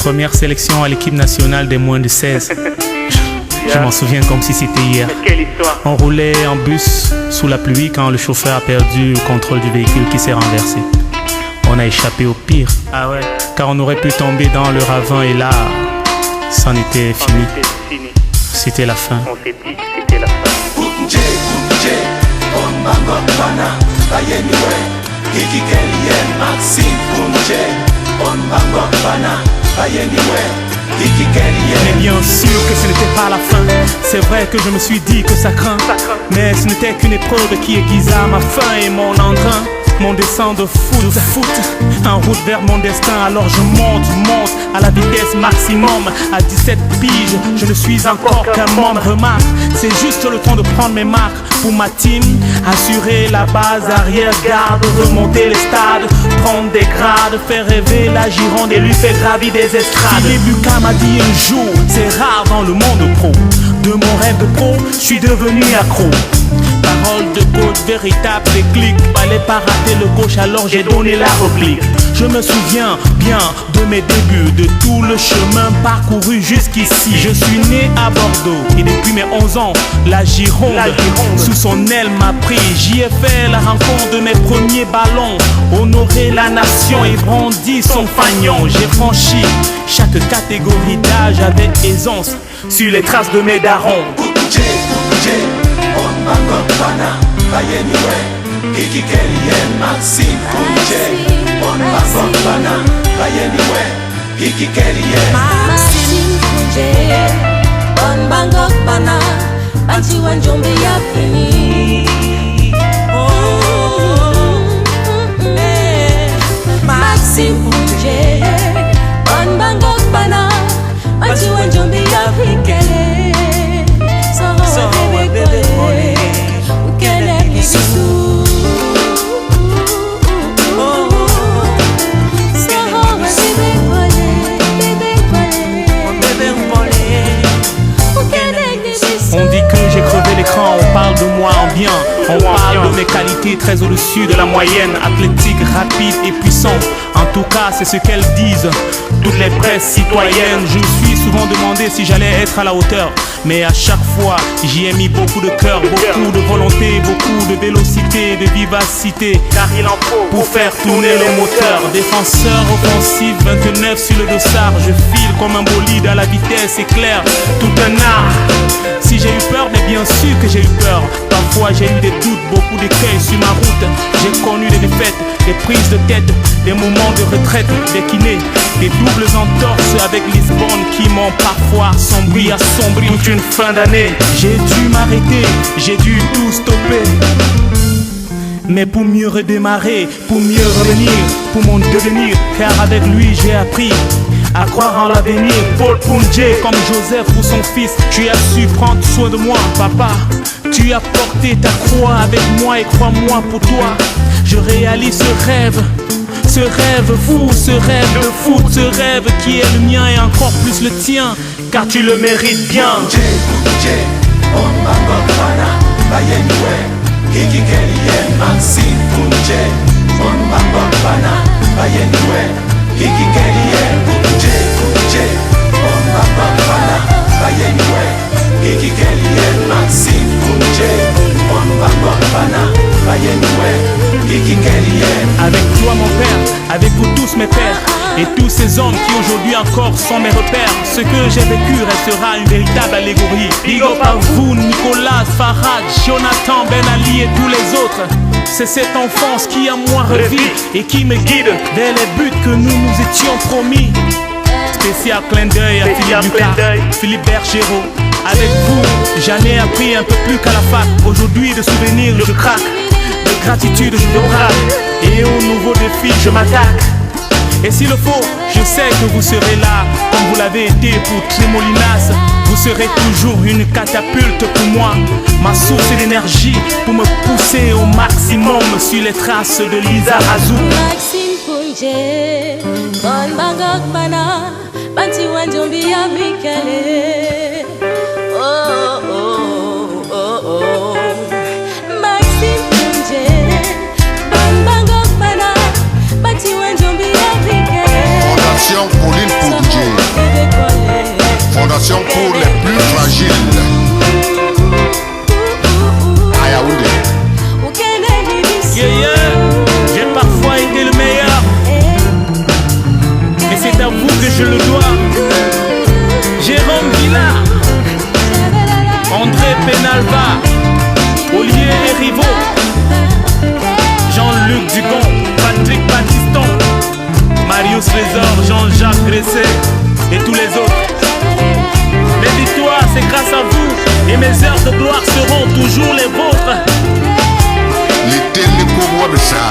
première sélection à l'équipe nationale des moins de 16. Je m'en souviens comme si c'était hier. Quelle histoire. On roulait en bus sous la pluie quand le chauffeur a perdu le contrôle du véhicule qui s'est renversé. On a échappé au pire. Ah ouais. Car on aurait pu tomber dans le ravin et là, c'en était fini. C'était la fin. On s'est dit que c'était la fin. Mais bien sûr que ce n'était pas la fin. C'est vrai que je me suis dit que ça craint. Mais ce n'était qu'une épreuve qui aiguisa ma faim et mon entrain. Mon descend de foot, en route vers mon destin. Alors je monte à la vitesse maximum. À 17 piges, je ne suis encore qu'un membre. Remarque, c'est juste le temps de prendre mes marques pour ma team. Assurer la base arrière-garde, remonter les stades, prendre des grades, faire rêver la Gironde et lui faire gravir des estrades. Philippe Lucas m'a dit un jour, c'est rare dans le monde pro. De mon rêve de pro, je suis devenu accro. Parole de coach, véritable déclic. Fallait pas rater le coach, alors j'ai donné la réplique. Je me souviens bien de mes débuts, de tout le chemin parcouru jusqu'ici. Je suis né à Bordeaux et depuis mes 11 ans, la Gironde sous son aile m'a pris. J'y ai fait la rencontre de mes premiers ballons. Honorer la nation et brandi son fanion. J'ai franchi chaque catégorie d'âge avec aisance sur les traces de mes darons. On dit que j'ai crevé l'écran, on parle de moi en bien. On parle de mes qualités très au-dessus de la moyenne. Athlétique, rapide et puissant. En tout cas, c'est ce qu'elles disent toutes les presses citoyennes. Je me suis souvent demandé si j'allais être à la hauteur. Mais à chaque fois, j'y ai mis beaucoup de cœur, beaucoup de volonté, beaucoup de vélocité, de vivacité. Car il en faut pour faire tourner le moteur. Défenseur offensif, 29 sur le dossard. Je file comme un bolide à la vitesse éclair. Tout un art. Si j'ai eu peur, mais bien sûr que j'ai eu peur. Parfois j'ai eu des doutes, beaucoup d'écueils sur ma route. J'ai connu des défaites, des prises de tête, des moments de retraite, des kinés, des doubles entorses avec Lisbonne qui m'ont parfois assombri toute une fin d'année. J'ai dû m'arrêter, j'ai dû tout stopper. Mais pour mieux redémarrer, pour mieux revenir, pour mon devenir, car avec lui j'ai appris à croire en l'avenir. Paul Punjé comme Joseph pour son fils, tu as su prendre soin de moi, papa. Tu as porté ta croix avec moi et crois-moi pour toi, je réalise ce rêve fou, ce rêve de foot, ce rêve qui est le mien et encore plus le tien, car tu le mérites bien. Avec toi mon père, avec vous tous mes pères et tous ces hommes qui aujourd'hui encore sont mes repères. Ce que j'ai vécu restera une véritable allégorie. Big up à vous, Nicolas, Farhad, Jonathan, Ben Ali et tous les autres. C'est cette enfance qui à moi revit et qui me guide vers les buts que nous nous étions promis. Spécial clin d'œil à Philippe Lucas, Philippe Bergero. Avec vous, j'en ai appris un peu plus qu'à la fac. Aujourd'hui de souvenirs je craque, de gratitude je braque, et au nouveau défi je m'attaque. Et s'il le faut, je sais que vous serez là, comme vous l'avez été pour Trémolinas. Vous serez toujours une catapulte pour moi, ma source d'énergie pour me pousser au maximum sur les traces de Lisa Razou. Maxime Punjé, Bon Bangok Bana, Banti Wanjombi Amikale. Oh oh oh oh. Maxime Punjé, Bon Bangok Bana, Banti Wanjombi Amikale. Fondation Pauline Punjé. je le dois. Jérôme Villard, André Penalva, Olivier Erivo, Jean-Luc Dugon, Patrick Battiston, Marius Trésor, Jean-Jacques Gresset et tous les autres. Mes victoires, c'est grâce à vous, et mes heures de gloire seront toujours les vôtres. Les télécoms de ça.